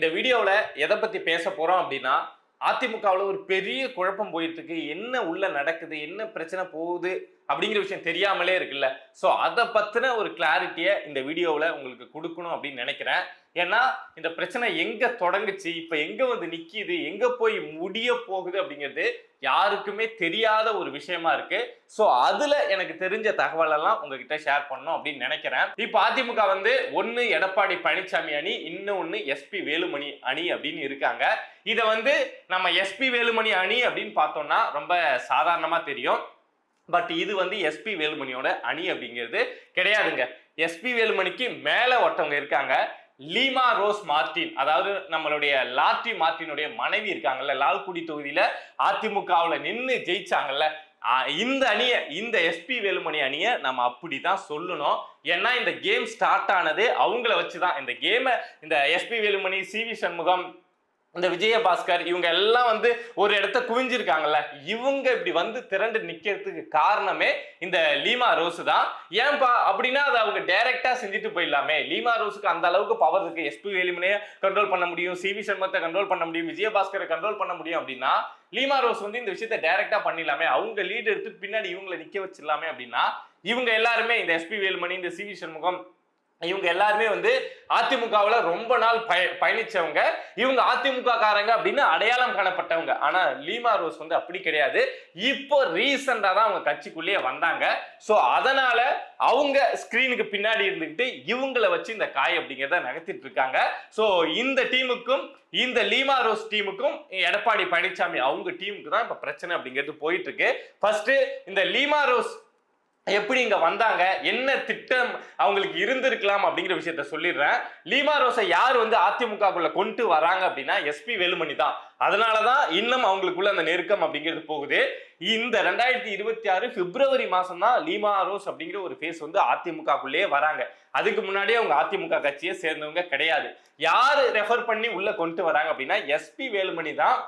இந்த வீடியோவில் எதை பற்றி பேச போகிறோம் அப்படின்னா, அதிமுகவில் ஒரு பெரிய குழப்பம் போயிட்டு இருக்கு. என்ன உள்ள நடக்குது, என்ன பிரச்சனை போகுது அப்படிங்கிற விஷயம் தெரியாமலே இருக்குல்ல. ஸோ அதை பற்றின ஒரு கிளாரிட்டியை இந்த வீடியோவில் உங்களுக்கு கொடுக்கணும் அப்படின்னு நினைக்கிறேன். ஏன்னா இந்த பிரச்சனை எங்கே தொடங்குச்சு, இப்போ எங்கே வந்து நிற்கிது, எங்கே போய் முடிய போகுது அப்படிங்கிறது யாருக்குமே தெரியாத ஒரு விஷயமா இருக்கு. ஸோ அதில் எனக்கு தெரிஞ்ச தகவல் எல்லாம் உங்ககிட்ட ஷேர் பண்ணணும் அப்படின்னு நினைக்கிறேன். இப்போ அதிமுக வந்து ஒன்று எடப்பாடி பழனிசாமி அணி, இன்னொன்று எஸ்பி வேலுமணி அணி அப்படின்னு இருக்காங்க. இதை வந்து நம்ம எஸ்பி வேலுமணி அணி அப்படின்னு பார்த்தோம்னா ரொம்ப சாதாரணமாக தெரியும். பட் இது வந்து எஸ்பி வேலுமணியோட அணி அப்படிங்கிறது கிடையாதுங்க. எஸ்பி வேலுமணிக்கு மேல ஒருத்தவங்க இருக்காங்க, லீமா ரோஸ் மார்டின். அதாவது நம்மளுடைய லாட்டி மார்டினுடைய மனைவி இருக்காங்கல்ல, லால்குடி தொகுதியில அதிமுகவில் நின்று ஜெயிச்சாங்கல்ல, இந்த அணியை, இந்த எஸ்பி வேலுமணி அணியை நம்ம அப்படிதான் சொல்லணும். ஏன்னா இந்த கேம் ஸ்டார்ட் ஆனது அவங்கள வச்சுதான். இந்த கேமை இந்த எஸ்பி வேலுமணி, சிவி சண்முகம், இந்த விஜயபாஸ்கர் இவங்க எல்லாம் வந்து ஒரு இடத்த குவிஞ்சிருக்காங்கல்ல, இவங்க இப்படி வந்து திரண்டு நிக்கிறதுக்கு காரணமே இந்த லீமா ரோஸ் தான். ஏன்பா அப்படின்னா அதை அவங்க டைரக்டா செஞ்சுட்டு போயிடலாமே. லீமா ரோஸுக்கு அந்த அளவுக்கு பவர் இருக்கு. எஸ்பி வேலுமணியை கண்ட்ரோல் பண்ண முடியும், சிவி சண்முகத்தை கண்ட்ரோல் பண்ண முடியும், விஜயபாஸ்கரை கண்ட்ரோல் பண்ண முடியும். அப்படின்னா லீமா ரோஸ் வந்து இந்த விஷயத்தை டைரக்டா பண்ணிடலாமே, அவங்க லீட் எடுத்து பின்னாடி இவங்களை நிக்க வச்சிடலாமே. அப்படின்னா இவங்க எல்லாருமே, இந்த எஸ்பி வேலுமணி, இந்த சிவி சண்முகம், இவங்க எல்லாருமே வந்து அதிமுகவில் ரொம்ப நாள் பயணிச்சவங்க. இவங்க அதிமுக காரங்க அப்படின்னு அடையாளம் காணப்பட்டவங்க. ஆனா லீமா ரோஸ் வந்து அப்படி கிடையாது. இப்போ ரீசெண்டா தான் அவங்க கட்சிக்குள்ளேயே வந்தாங்க. ஸோ அதனால அவங்க ஸ்கிரீனுக்கு பின்னாடி இருந்துகிட்டு இவங்களை வச்சு இந்த காய் அப்படிங்கிறத நகர்த்திட்டு இருக்காங்க. ஸோ இந்த டீமுக்கும் இந்த லீமா ரோஸ் டீமுக்கும் எடப்பாடி பழனிசாமி அவங்க டீமுக்கு தான் இப்ப பிரச்சனை அப்படிங்கிறது போயிட்டு இருக்கு. ஃபர்ஸ்ட் இந்த லீமா ரோஸ் எப்படி இங்க வந்தாங்க, என்ன திட்டம் அவங்களுக்கு இருந்திருக்கலாம் அப்படிங்கிற விஷயத்த சொல்லிடுறேன். லீமா ரோஸை யார் வந்து அதிமுகக்குள்ள கொண்டு வராங்க அப்படின்னா எஸ்பி வேலுமணி தான். அதனாலதான் இன்னும் அவங்களுக்குள்ள அந்த நெருக்கம் அப்படிங்கிறது போகுது. இந்த 2026 பிப்ரவரி மாசம் தான் லீமா ரோஸ் அப்படிங்கிற ஒரு ஃபேஸ் வந்து அதிமுகக்குள்ளேயே வராங்க. அதுக்கு முன்னாடியே அவங்க அதிமுக கட்சியை சேர்ந்தவங்க கிடையாது. யாரு ரெஃபர் பண்ணி உள்ள கொண்டு வராங்க அப்படின்னா எஸ்பி வேலுமணி தான்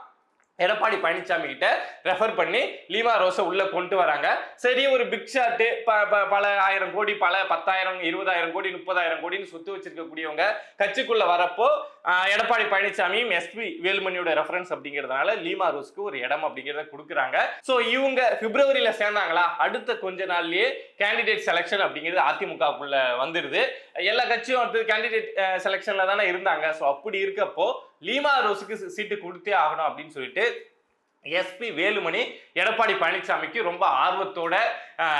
எடப்பாடி பழனிசாமி கிட்ட ரெஃபர் பண்ணி லீமா ரோஸை உள்ள கொண்டு வராங்க. சரி, ஒரு பிக் ஷாட், பல ஆயிரம் கோடி, பல 10,000, 20,000 கோடி, 30,000 கோடின்னு சொத்து வச்சிருக்கக்கூடியவங்க கட்சிக்குள்ள வரப்போ எடப்பாடி பழனிசாமியும் எஸ்பி வேலுமணியோட ரெஃபரன்ஸ் அப்படிங்கிறதுனால லீமா ரோஸ்க்கு ஒரு இடம் அப்படிங்கிறத கொடுக்குறாங்க. ஸோ இவங்க பிப்ரவரியில சேர்ந்தாங்களா, அடுத்த கொஞ்ச நாள்லயே கேண்டிடேட் செலக்ஷன் அப்படிங்கிறது அதிமுகக்குள்ள வந்துடுது. எல்லா கட்சியும் வந்து கேண்டிடேட் செலக்ஷன்ல தானே இருந்தாங்க. ஸோ அப்படி இருக்கப்போ லீமா ரோஸுக்கு சீட்டு கொடுத்தே ஆகணும் அப்படின்னு சொல்லிட்டு எஸ்பி வேலுமணி எடப்பாடி பழனிசாமிக்கு ரொம்ப ஆர்வத்தோட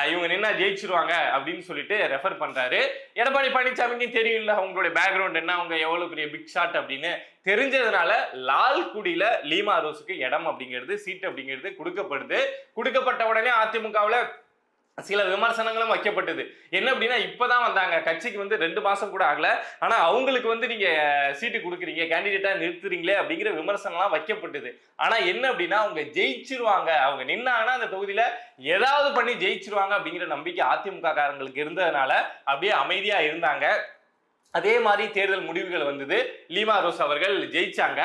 இவங்க நின்னா ஜெயிச்சிருவாங்க அப்படின்னு சொல்லிட்டு ரெஃபர் பண்றாரு. எடப்பாடி பழனிசாமிக்கும் தெரியல அவங்களுடைய பேக்ரவுண்ட் என்ன, அவங்க எவ்வளவு பெரிய பிக் ஷாட் அப்படின்னு தெரிஞ்சதுனால லால்குடியில லீமா ரோஸுக்கு இடம் அப்படிங்கிறது, சீட் அப்படிங்கிறது கொடுக்கப்படுது. கொடுக்கப்பட்ட உடனே அதிமுகவில் சில விமர்சனங்களும் வைக்கப்பட்டது. என்ன அப்படின்னா, இப்பதான் வந்தாங்க கட்சிக்கு வந்து 2 மாசம் கூட ஆகல, ஆனா அவங்களுக்கு வந்து நீங்க சீட்டு கொடுக்குறீங்க, கேண்டிடேட்டா நிறுத்துறீங்களே அப்படிங்கிற விமர்சனம்லாம் வைக்கப்பட்டது. ஆனா என்ன அப்படின்னா, அவங்க ஜெயிச்சிருவாங்க, அவங்க நின்னாங்கன்னா அந்த தொகுதியில ஏதாவது பண்ணி ஜெயிச்சிருவாங்க அப்படிங்கிற நம்பிக்கை அதிமுக காரங்களுக்கு இருந்ததுனால அப்படியே அமைதியா இருந்தாங்க. அதே மாதிரி தேர்தல் முடிவுகள் வந்தது, லீமா ரோஸ் அவர்கள் ஜெயிச்சாங்க.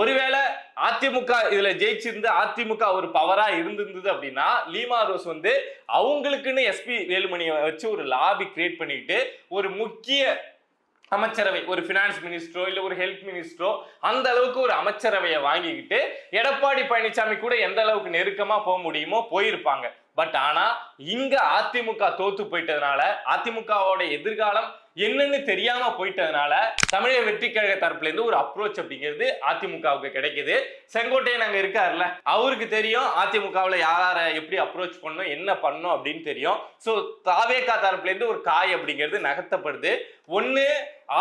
ஒருவேளை அதிமுக இதுல ஜெயிச்சிருந்து அதிமுக ஒரு பவரா இருந்திருந்தது அப்படின்னா லீமா ரோஸ் வந்து அவங்களுக்குன்னு எஸ்பி வேலுமணியை வச்சு ஒரு லாபி கிரியேட் பண்ணிட்டு ஒரு முக்கிய அமைச்சரவை, ஒரு பினான்ஸ் மினிஸ்டரோ இல்ல ஒரு ஹெல்த் மினிஸ்டரோ அந்த அளவுக்கு ஒரு அமைச்சரவையை வாங்கிக்கிட்டு எடப்பாடி பழனிசாமி கூட எந்த அளவுக்கு நெருக்கமா போக முடியுமோ போயிருப்பாங்க. பட் ஆனா இங்க அதிமுக தோத்து போயிட்டதுனால, அதிமுகவோட எதிர்காலம் என்னன்னு தெரியாம போயிட்டதுனால தமிழக வெற்றி கழக தரப்புல இருந்து ஒரு அப்ரோச் அப்படிங்கிறது அதிமுகவுக்கு கிடைக்குது. செங்கோட்டையன் அங்க இருக்காருல்ல, அவருக்கு தெரியும் அதிமுகவுல யார எப்படி அப்ரோச் பண்ணணும், என்ன பண்ணணும் அப்படின்னு தெரியும். சோ தாவேகா தரப்புல இருந்து ஒரு காய் அப்படிங்கிறது நகர்த்தப்படுது. ஒண்ணு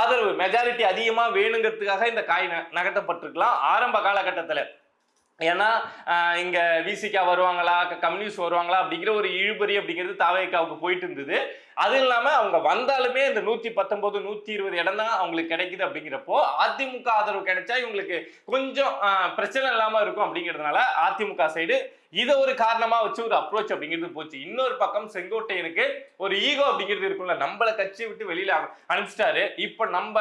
ஆதரவு மெஜாரிட்டி அதிகமா வேணுங்கிறதுக்காக இந்த காய் நகர்த்தப்பட்டிருக்கலாம் ஆரம்ப காலகட்டத்துல. ஏன்னா இங்க விசிகா வருவாங்களா, கம்யூனிஸ்ட் வருவாங்களா அப்படிங்கிற ஒரு இழுபறி அப்படிங்கிறது தாவேகாவுக்கு போயிட்டு இருந்தது. அது இல்லாம அவங்க வந்தாலுமே இந்த 119, 120 இடம் தான் அவங்களுக்கு கிடைக்குது. அப்படிங்கிறப்போ அதிமுக ஆதரவு கிடைச்சா இவங்களுக்கு கொஞ்சம் பிரச்சனை இல்லாம இருக்கும் அப்படிங்கிறதுனால அதிமுக சைடு இதை ஒரு காரணமா வச்சு ஒரு அப்ரோச் அப்படிங்கிறது போச்சு. இன்னொரு பக்கம் செங்கோட்டையனுக்கு ஒரு ஈகோ அப்படிங்கிறது இருக்கும்ல, நம்மள கட்சியை விட்டு வெளியில அனுப்பிச்சிட்டாரு, இப்ப நம்ம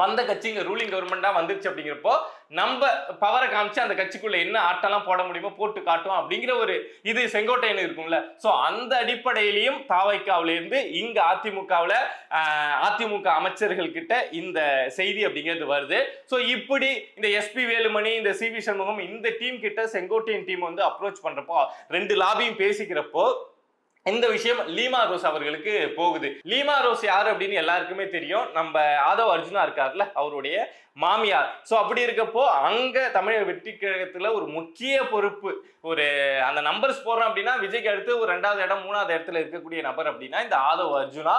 வந்த கட்சி இங்க ரூலிங் கவர்மெண்டா வந்துருச்சு அப்படிங்கிறப்போ நம்ம பவரை காமிச்சு அந்த கட்சிக்குள்ள என்ன ஆட்டெல்லாம் போட முடியுமோ போட்டு காட்டும் அப்படிங்கிற ஒரு இது செங்கோட்டையன் இருக்கும்ல. சோ அந்த அடிப்படையிலையும் தாவைக்காவில இருந்து இங்க அதிமுக அமைச்சர்கள் கிட்ட இந்த செய்தி அப்படிங்கிறது வருது. சோ இப்படி இந்த எஸ்பி வேலுமணி, இந்த சிவி சண்முகம், இந்த டீம் கிட்ட செங்கோட்டையன் டீம் வந்து அப்ரோச் பண்றப்போ, ரெண்டு லாபியும் பேசிக்கிறப்போ இந்த விஷயம் லீமா ரோஸ் அவர்களுக்கு போகுது. லீமா ரோஸ் யாரு அப்படின்னு எல்லாருக்குமே தெரியும். நம்ம ஆதவ் அர்ஜுனா இருக்காருல்ல, அவருடைய மாமியார். சோ அப்படி இருக்கப்போ அங்க தமிழக வெற்றி கழகத்துல ஒரு முக்கிய பொறுப்பு, ஒரு அந்த நம்பர்ஸ் போடுறோம் அப்படின்னா விஜய்க்கு அடுத்து ஒரு 2வது இடம் 3வது இடத்துல இருக்கக்கூடிய நபர் அப்படின்னா இந்த ஆதவ் அர்ஜுனா.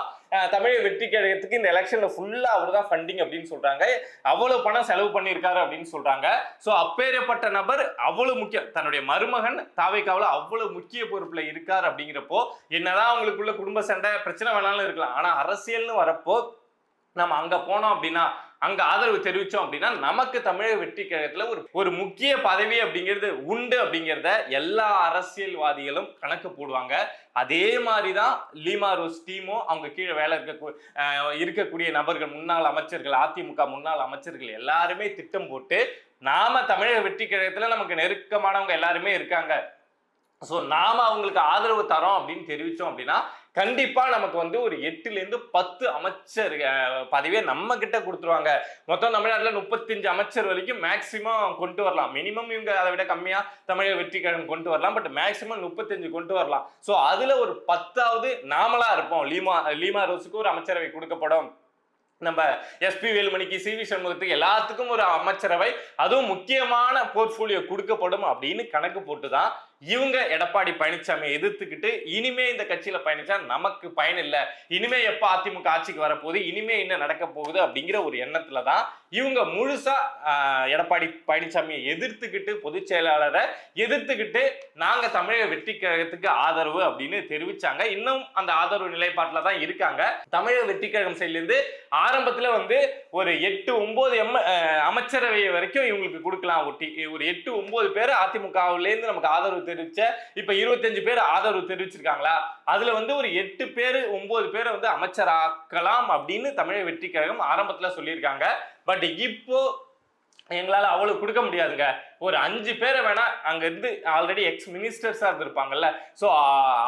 தமிழக வெற்றி கழகத்துக்கு இந்த எலெக்ஷன்ல ஃபுல்லா அவர் தான் ஃபண்டிங் அப்படின்னு சொல்றாங்க. அவ்வளவு பணம் செலவு பண்ணியிருக்காரு அப்படின்னு சொல்றாங்க. சோ அப்பேற்பட்ட நபர் அவ்வளவு முக்கியம், தன்னுடைய மருமகன் தாவேக்காவுல அவ்வளவு முக்கிய பொறுப்புல இருக்காரு அப்படிங்கிறப்போ என்னதான் அவங்களுக்குள்ள குடும்ப சண்டை பிரச்சனை வேணாலும் இருக்கலாம், ஆனா அரசியல்னு வரப்போ நம்ம அங்க போனோம் அப்படின்னா, அங்க ஆதரவு தெரிவிச்சோம் அப்படின்னா நமக்கு தமிழக வெற்றி கழகத்துல ஒரு முக்கிய பதவி அப்படிங்கிறது உண்டு அப்படிங்கிறத எல்லா அரசியல்வாதிகளும் கணக்கு போடுவாங்க. அதே மாதிரிதான் லீமா ரோஸ் டீமும் அவங்க கீழே வேலை இருக்கக்கூடிய நபர்கள், முன்னாள் அமைச்சர்கள், அதிமுக முன்னாள் அமைச்சர்கள் எல்லாருமே திட்டம் போட்டு நாம தமிழக வெற்றி கழகத்துல நமக்கு நெருக்கமானவங்க எல்லாருமே இருக்காங்க, சோ நாம அவங்களுக்கு ஆதரவு தரோம் அப்படின்னு தெரிவிச்சோம் அப்படின்னா கண்டிப்பா நமக்கு வந்து ஒரு 8 ல இருந்து 10 அமைச்சர் பதவியை நம்ம கிட்ட கொடுத்துருவாங்க. மொத்தம் தமிழ்நாட்டுல 35 அமைச்சர் வரைக்கும் மேக்சிமம் கொண்டு வரலாம். மினிமம் இவங்க அதை விட கம்மியா தமிழக வெற்றி கழகம் கொண்டு வரலாம், பட் மேக்சிமம் 35 கொண்டு வரலாம். சோ அதுல ஒரு 10வது நாமளா இருப்போம். லீமா ரோஸுக்கு ஒரு அமைச்சரவை கொடுக்கப்படும், நம்ம எஸ்பி வேலுமணிக்கு, சிவி சண்முகத்துக்கு எல்லாத்துக்கும் ஒரு அமைச்சரவை, அதுவும் முக்கியமான போர்ட்போலியோ கொடுக்கப்படும் அப்படின்னு கணக்கு போட்டுதான் இவங்க எடப்பாடி பழனிசாமியை எதிர்த்துக்கிட்டு இனிமே இந்த கட்சியில பயணிச்சா நமக்கு பயன் இல்லை, இனிமே எப்ப அதிமுக ஆட்சிக்கு வரப்போகுது, இனிமே என்ன நடக்க போகுது அப்படிங்கிற ஒரு எண்ணத்துலதான் இவங்க முழுசா எடப்பாடி பழனிசாமியை எதிர்த்துக்கிட்டு, பொதுச் செயலாளரை எதிர்த்துக்கிட்டு நாங்க தமிழக வெற்றி கழகத்துக்கு ஆதரவு அப்படின்னு தெரிவிச்சாங்க. இன்னும் அந்த ஆதரவு நிலைப்பாட்டுல தான் இருக்காங்க. தமிழக வெற்றி கழகம் சைட்ல இருந்து ஆரம்பத்துல வந்து ஒரு 8-9 அமைச்சரவை வரைக்கும் இவங்களுக்கு கொடுக்கலாம். ஒரு 8-9 பேர் அதிமுகவில இருந்து நமக்கு ஆதரவு தெரிவிச்ச, இப்ப 25 பேர் ஆதரவு தெரிவிச்சிருக்காங்களா, அதுல வந்து ஒரு 8 பேர் 9 பேரை வந்து அமைச்சராக்கலாம் அப்படின்னு தமிழக வெற்றி கழகம் ஆரம்பத்துல சொல்லியிருக்காங்க. பட் இப்போ எங்களால அவ்வளவு கொடுக்க முடியாதுங்க, ஒரு 5 பேரை வேணா, அங்க இருந்து ஆல்ரெடி எக்ஸ் மினிஸ்டர்ஸா இருந்திருப்பாங்கல்ல, சோ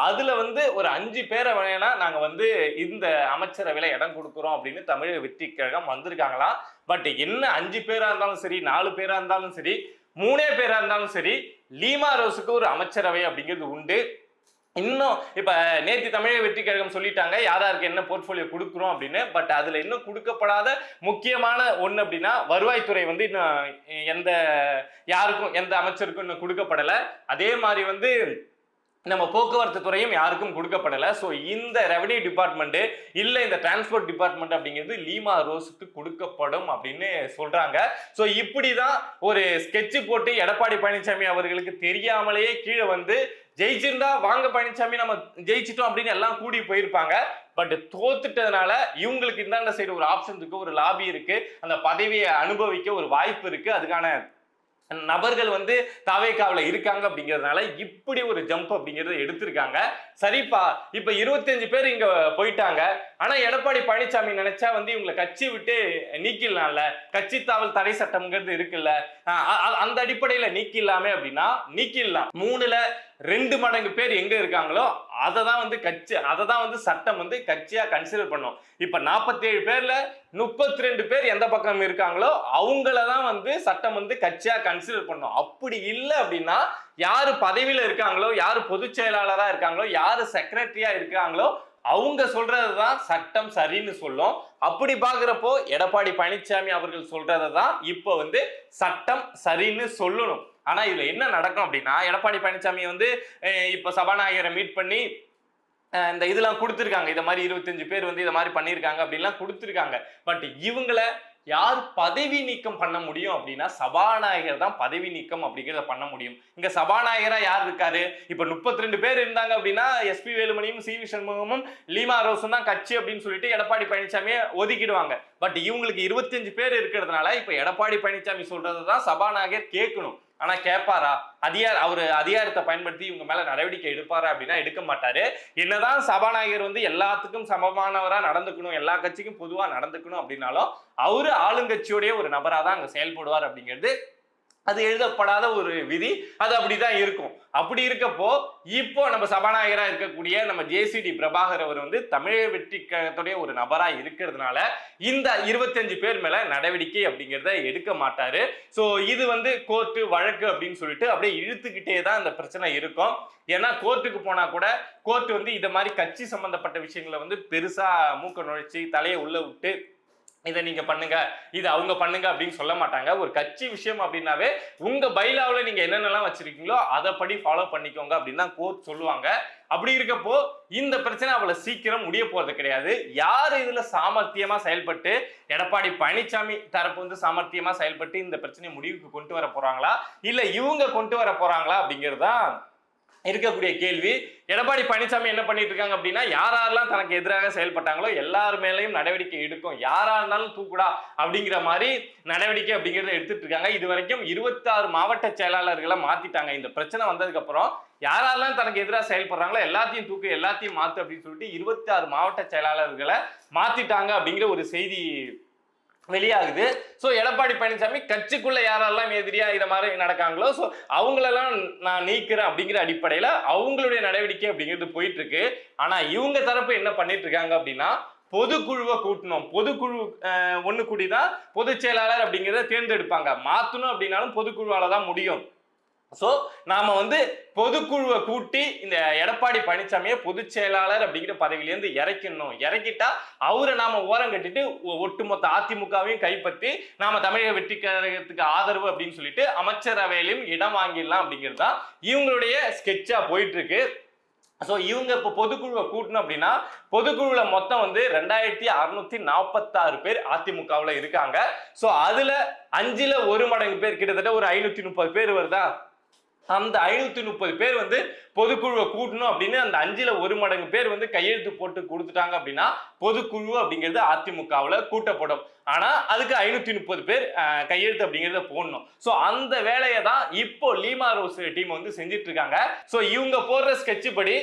அதுல வந்து ஒரு 5 பேரை வேணா நாங்க வந்து இந்த அமைச்சரவையில இடம் கொடுக்குறோம் அப்படின்னு தமிழக வெற்றி கழகம் வந்திருக்காங்களா. பட் என்ன 5 பேரா இருந்தாலும் சரி, 4 பேரா இருந்தாலும் சரி, 3 பேரா இருந்தாலும் சரி, லீமா ரோஸுக்கு ஒரு அமைச்சரவை அப்படிங்கிறது உண்டு. இன்னும் இப்ப நேற்று தமிழக வெற்றி கழகம் சொல்லிட்டாங்க யாராருக்கு என்ன போர்ட்போலியோ கொடுக்குறோம் அப்படின்னு. பட் அதுல இன்னும் கொடுக்கப்படாத முக்கியமான ஒண்ணு அப்படின்னா வருவாய்த்துறை வந்து இன்னும் யாருக்கும் எந்த அமைச்சருக்கும் இன்னும் கொடுக்கப்படல. அதே மாதிரி வந்து நம்ம போக்குவரத்து துறையும் யாருக்கும் கொடுக்கப்படல. சோ இந்த ரெவன்யூ டிபார்ட்மெண்ட் இல்ல இந்த டிரான்ஸ்போர்ட் டிபார்ட்மெண்ட் அப்படிங்கிறது லீமா ரோஸுக்கு கொடுக்கப்படும் அப்படின்னு சொல்றாங்க. சோ இப்படிதான் ஒரு ஸ்கெட்ச் போட்டு எடப்பாடி பழனிசாமி அவர்களுக்கு தெரியாமலேயே கீழே வந்து ஜெயிச்சிருந்தா வாங்க பழனிசாமி நம்ம ஜெயிச்சிட்டோம் அப்படின்னு எல்லாம் கூடி போயிருப்பாங்க. பட் தோத்துட்டதுனால இவங்களுக்கு இந்தாண்ட சைடு ஒரு ஆப்ஷன் இருக்கு, ஒரு லாபி இருக்கு, அந்த பதவியை அனுபவிக்க ஒரு வாய்ப்பு இருக்கு, அதுக்கான நபர்கள் வந்து தாவேக்காவுல இருக்காங்க அப்படிங்கிறதுனால இப்படி ஒரு ஜம்ப் அப்படிங்கறத எடுத்திருக்காங்க. சரிப்பா, இப்ப 25 பேர் இங்க போயிட்டாங்க, ஆனா எடப்பாடி பழனிசாமி நினைச்சா வந்து இவங்களை கட்சி விட்டு நீக்கிடலாம்ல, கட்சி தாவல் தடை சட்டம்ங்கிறது இருக்குல்ல, அந்த அடிப்படையில நீக்கிடலாமே அப்படின்னா நீக்கிடலாம். 3ல 2 மடங்கு பேர் எங்க இருக்காங்களோ அததான் வந்து சட்டம் வந்து கட்சியா கன்சிடர் பண்ணும். இப்ப 47 பேர்ல 32 பேர் எந்த பக்கம் இருக்காங்களோ அவங்களதான் வந்து சட்டம் வந்து கட்சியா கன்சிடர் பண்ணும். அப்படி இல்லை அப்படின்னா யாரு பதவியில இருக்காங்களோ, யாரு பொதுச் செயலாளரா இருக்காங்களோ, யாரு செக்ரட்டரியா இருக்காங்களோ அவங்க சொல்றதுதான் சட்டம் சரின்னு சொல்லும். அப்படி பாக்குறப்போ எடப்பாடி பழனிசாமி அவர்கள் சொல்றதான் இப்ப வந்து சட்டம் சரின்னு சொல்லணும். ஆனா இதுல என்ன நடக்கும் அப்படின்னா எடப்பாடி பழனிசாமி வந்து இப்ப சபாநாயகரை மீட் பண்ணி இந்த இதெல்லாம் கொடுத்துருக்காங்க, இதை மாதிரி 25 பேர் வந்து இதை மாதிரி பண்ணியிருக்காங்க அப்படின்லாம் கொடுத்துருக்காங்க. பட் இவங்களை யார் பதவி நீக்கம் பண்ண முடியும் அப்படின்னா சபாநாயகர் தான் பதவி நீக்கம் அப்படிங்கிறத பண்ண முடியும். இங்க சபாநாயகரா யார் இருக்காரு? இப்ப 32 பேர் இருந்தாங்க அப்படின்னா எஸ்பி வேலுமணியும் சிவி சண்முகமும் லீமா ரோஸும் தான் கட்சி அப்படின்னு சொல்லிட்டு எடப்பாடி பழனிசாமியை ஒதுக்கிடுவாங்க. பட் இவங்களுக்கு 25 பேர் இருக்கிறதுனால இப்ப எடப்பாடி பழனிசாமி சொல்றதுதான் சபாநாயகர் கேட்கணும். ஆனா கேட்பாரா? அவரு அதிகாரத்தை பயன்படுத்தி இவங்க மேல நடவடிக்கை எடுப்பாரா அப்படின்னா எடுக்க மாட்டாரு. என்னதான் சபாநாயகர் வந்து எல்லாத்துக்கும் சமமானவரா நடந்துக்கணும், எல்லா கட்சிக்கும் பொதுவா நடந்துக்கணும் அப்படின்னாலும் அவரு ஆளுங்கட்சியோடைய ஒரு நபரா தான் அங்க செயல்படுவார் அப்படிங்கிறது அது எழுதப்படாத ஒரு விதி. அது அப்படிதான் இருக்கும். அப்படி இருக்கப்போ இப்போ நம்ம சபாநாயகரா இருக்கக்கூடிய நம்ம ஜேசிடி பிரபாகர் அவர் வந்து தமிழக வெற்றி கழகத்துடைய ஒரு நபரா இருக்கிறதுனால இந்த 25 பேர் மேல நடவடிக்கை அப்படிங்கிறத எடுக்க மாட்டாரு. சோ இது வந்து கோர்ட்டு வழக்கு அப்படின்னு சொல்லிட்டு அப்படியே இழுத்துக்கிட்டே தான் இந்த பிரச்சனை இருக்கும். ஏன்னா கோர்ட்டுக்கு போனா கூட கோர்ட் வந்து இந்த மாதிரி கட்சி சம்பந்தப்பட்ட விஷயங்களை வந்து பெருசா மூக்க நுழைச்சி தலையை உள்ள விட்டு இதை நீங்க பண்ணுங்க, இது அவங்க பண்ணுங்க அப்படின்னு சொல்ல மாட்டாங்க. ஒரு கட்சி விஷயம் அப்படின்னாவே உங்க பைலாவில் நீங்க என்னென்னலாம் வச்சிருக்கீங்களோ அதை படி ஃபாலோ பண்ணிக்கோங்க அப்படின்னு தான் கோர்ட் சொல்லுவாங்க. அப்படி இருக்கப்போ இந்த பிரச்சனை அவ்வளவு சீக்கிரம் முடிய போறது கிடையாது. யார் இதுல சாமர்த்தியமா செயல்பட்டு எடப்பாடி பழனிசாமி தரப்பு வந்து சாமர்த்தியமா செயல்பட்டு இந்த பிரச்சனையை முடிவுக்கு கொண்டு வர போறாங்களா இல்ல இவங்க கொண்டு வர போறாங்களா அப்படிங்கிறதுதான் இருக்கக்கூடிய கேள்வி. எடப்பாடி பழனிசாமி என்ன பண்ணிட்டு இருக்காங்க அப்படின்னா யாரெல்லாம் தனக்கு எதிராக செயல்பட்டாங்களோ எல்லார் மேலையும் நடவடிக்கை எடுக்கும், யாரா இருந்தாலும் தூக்குடா அப்படிங்கிற மாதிரி நடவடிக்கை அப்படிங்கிறத எடுத்துட்டு இருக்காங்க. இது வரைக்கும் 26 மாவட்ட செயலாளர்களை மாத்திட்டாங்க. இந்த பிரச்சனை வந்ததுக்கு அப்புறம் யாரெல்லாம் தனக்கு எதிராக செயல்படுறாங்களோ எல்லாத்தையும் தூக்கு, எல்லாத்தையும் மாத்து அப்படின்னு சொல்லிட்டு 26 மாவட்ட செயலாளர்களை மாத்திட்டாங்க அப்படிங்கிற ஒரு செய்தி வெளியாகுது. சோ எடப்பாடி பழனிசாமி கட்சிக்குள்ள யாரெல்லாம் எதிரியா இத மாதிரி நடக்காங்களோ சோ அவங்களெல்லாம் நான் நீக்கிறேன் அப்படிங்கிற அடிப்படையில அவங்களுடைய நடவடிக்கை அப்படிங்கிறது போயிட்டு இருக்கு. ஆனா இவங்க தரப்பு என்ன பண்ணிட்டு இருக்காங்க அப்படின்னா பொதுக்குழுவை கூட்டணும், பொதுக்குழு ஒண்ணு கூடிதான் பொதுச் செயலாளர் அப்படிங்கிறத தேர்ந்தெடுப்பாங்க. மாத்தணும் அப்படின்னாலும் பொதுக்குழுவால தான் முடியும். சோ நாம வந்து பொதுக்குழுவை கூட்டி இந்த எடப்பாடி பழனிசாமியை பொதுச் செயலாளர் அப்படிங்கிற பதவியிலேருந்து இறக்கணும். இறக்கிட்டா அவரை நாம ஓரம் கட்டிட்டு ஒட்டுமொத்த அதிமுகவையும் கைப்பற்றி நாம தமிழக வெற்றி கழகத்துக்கு ஆதரவு அப்படின்னு சொல்லிட்டு அமைச்சரவையிலும் இடம் வாங்கிடலாம் அப்படிங்கிறது தான் இவங்களுடைய ஸ்கெட்சா போயிட்டு இருக்கு. சோ இவங்க இப்ப பொதுக்குழுவை கூட்டணும் அப்படின்னா பொதுக்குழுல மொத்தம் வந்து 2646 பேர் அதிமுகவுல இருக்காங்க. சோ அதுல 5ல் 1 மடங்கு பேர் கிட்டத்தட்ட ஒரு 530 பேர் வருதா, அந்த 530 பேர் வந்து பொதுக்குழுவை கூட்டணும் அப்படின்னு அந்த 5ல் 1 மடங்கு பேர் வந்து கையெழுத்து போட்டு கொடுத்துட்டாங்க அப்படின்னா பொதுக்குழு அப்படிங்கிறது அதிமுகவுல கூட்டப்படும். ஆனா அதுக்கு 530 பேர் கையெழுத்து அப்படிங்கிறத போடணும். சோ அந்த வேலையை தான் இப்போ லீமா ரோஸ் டீம் வந்து செஞ்சிட்டு இருக்காங்க. சோ இவங்க போடுற ஸ்கெட்ச் படி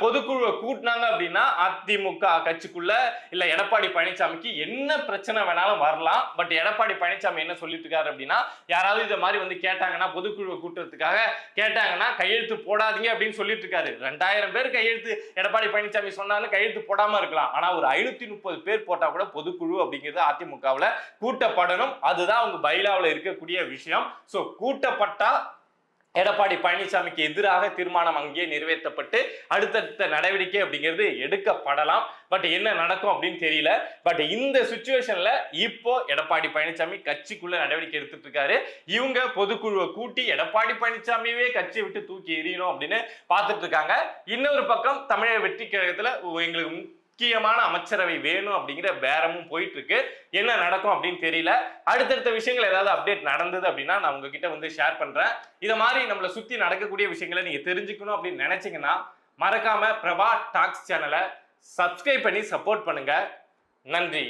பொதுக்குழுவை கூட்டினாங்க அப்படின்னா அதிமுக கட்சிக்குள்ள இல்ல எடப்பாடி பழனிசாமிக்கு என்ன பிரச்சனை வேணாலும் வரலாம். பட் எடப்பாடி பழனிசாமி என்ன சொல்லிட்டு இருக்காரு அப்படின்னா யாராவது இதை மாதிரி வந்து கேட்டாங்கன்னா பொதுக்குழுவை கூட்டுறதுக்காக கேட்டாங்கன்னா கையெழுத்து போடாதீங்க அப்படின்னு சொல்லிட்டு இருக்காரு. 2000 பேர் கையெழுத்து எடப்பாடி பழனிசாமி சொன்னாலும் கையெழுத்து போடாம இருக்கலாம். ஆனா ஒரு 530 பேர் போட்டா கூட பொதுக்குழு அப்படிங்கிறது அதிமுகவுல கூட்டப்படணும். அதுதான் அவங்க பைலாவில் இருக்கக்கூடிய விஷயம். சோ கூட்டப்பட்டா எடப்பாடி பழனிசாமிக்கு எதிராக தீர்மானம் அங்கேயே நிறைவேற்றப்பட்டு அடுத்தடுத்த நடவடிக்கை அப்படிங்கிறது எடுக்கப்படலாம். பட் என்ன நடக்கும் அப்படின்னு தெரியல. பட் இந்த சிச்சுவேஷன்ல இப்போ எடப்பாடி பழனிசாமி கட்சிக்குள்ள நடவடிக்கை எடுத்துட்டு இருக்காரு. இவங்க பொதுக்குழுவை கூட்டி எடப்பாடி பழனிசாமியே கட்சியை விட்டு தூக்கி எறியணும் அப்படின்னு பார்த்துட்டு இருக்காங்க. இன்னொரு பக்கம் தமிழக வெற்றி கழகத்துல எங்களுக்கு முக்கியமான அமைச்சரவை வேணும் அப்படிங்கிற பேரமும் போயிட்டு இருக்கு. என்ன நடக்கும் அப்படின்னு தெரியல. அடுத்தடுத்த விஷயங்கள் ஏதாவது அப்டேட் நடந்தது அப்படின்னா நான் உங்ககிட்ட வந்து ஷேர் பண்றேன். இத மாதிரி நம்மளை சுத்தி நடக்கக்கூடிய விஷயங்களை நீங்க தெரிஞ்சுக்கணும் அப்படின்னு நினைச்சீங்கன்னா மறக்காம பிரபா டாக்ஸ் சேனலை சப்ஸ்கிரைப் பண்ணி சப்போர்ட் பண்ணுங்க. நன்றி.